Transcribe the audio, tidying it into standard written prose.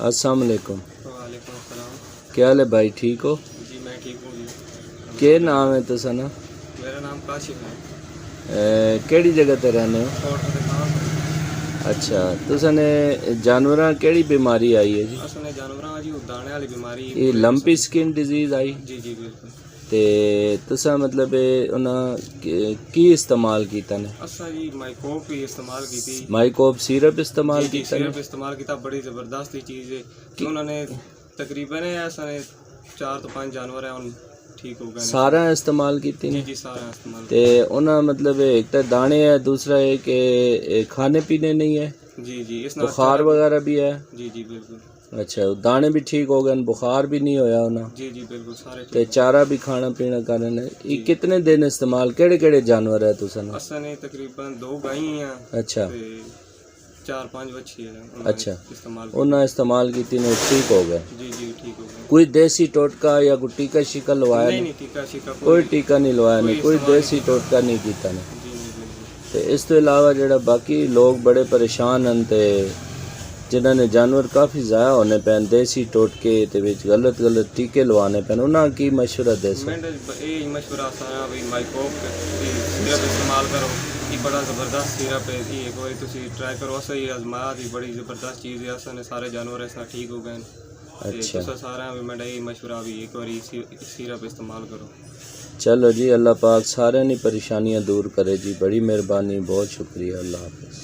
अस्सलाम वालेकुम। वालेकुम अस्सलाम। क्या हाल है भाई, ठीक हो? जी मैं ठीक हूँ जी। क्या नाम है तुसा ना? मेरा नाम काशिफ है। केड़ी जगह ते रहने हो? कोट फतेह खान। अच्छा, तुसा ने जानवरां केड़ी बीमारी आई है जी? असने जानवरां जी दाने वाली बीमारी ये लंपी स्किन डिजीज आई जी जी बिल्कुल। ते तुसा मतलब उन्हां की इस्तेमाल कीता ने? असा जी माइकोप भी इस्तेमाल की थी। माइकोप सिरप इस्तेमाल जी कीता ने? सिरप इस्तेमाल किया, बड़ी ज़बरदस्त चीज़ है कि उन्होंने तकरीबन ऐसा ने 4 तो 5 जानवर हैं उन ठीक हो गए। सारा इस्तेमाल कीती जी ने? जी सारा इस्तेमाल ते उन्हां मतलब एक तो दाने है, दूसरा है कि खाने पीने नहीं है, जी जी इस बुखार वगैरह भी है? जी जी बिल्कुल। अच्छा, दाने भी ठीक हो गए, बुखार भी नहीं होया उन्हें? जी जी बिल्कुल सारे ते ठीक। चारा भी खाना पीना करन है। ये कितने दिन इस्तेमाल, केड़े केड़े जानवर है तुसा ने? असा ने तकरीबन 2 गायें हैं अच्छा ते 4-5 बच्ची है अच्छा, इस्तेमाल। उन्हें इस्तेमाल की ने ठीक हो गए? जी जी ठीक हो गए। कोई देसी टोटका या कोई टीका शीका लवाया नहीं नहीं? नहीं टीका शीका कोई टीका नहीं लवाया नहीं, कोई इस्तेमाल देसी नहीं टोटका नहीं कीता ने? जी नहीं बिल्कुल। ते इस तो इलावा जेड़ा बाकी लोग बड़े परेशान हैं ते जिन्हों ने जानवर काफ़ी ज़ाया होने पैन, देसी टोटके ते विच गलत गलत टीके लवाने पैन, उन्हें की मशवरा दे सो? मैं ये मशवरा सारा भी माइकोप की सिरप इस्तेमाल करो। ये बड़ा ज़बरदस्त सिरप है, ये एक बार तुम ट्राई करो। असा ही आजमाया थी, बड़ी ज़बरदस्त चीज़ है। असा ने सारे जानवर इस ठीक हो गए। अच्छा तुसा सारा भी मैं यही मशवरा भी एक बार सिरप इस्तेमाल करो। चलो जी, अल्लाह पाक सारे नी परेशानियां दूर करे जी, बड़ी मेहरबानी, बहुत शुक्रिया, अल्लाह हाफ़िज़।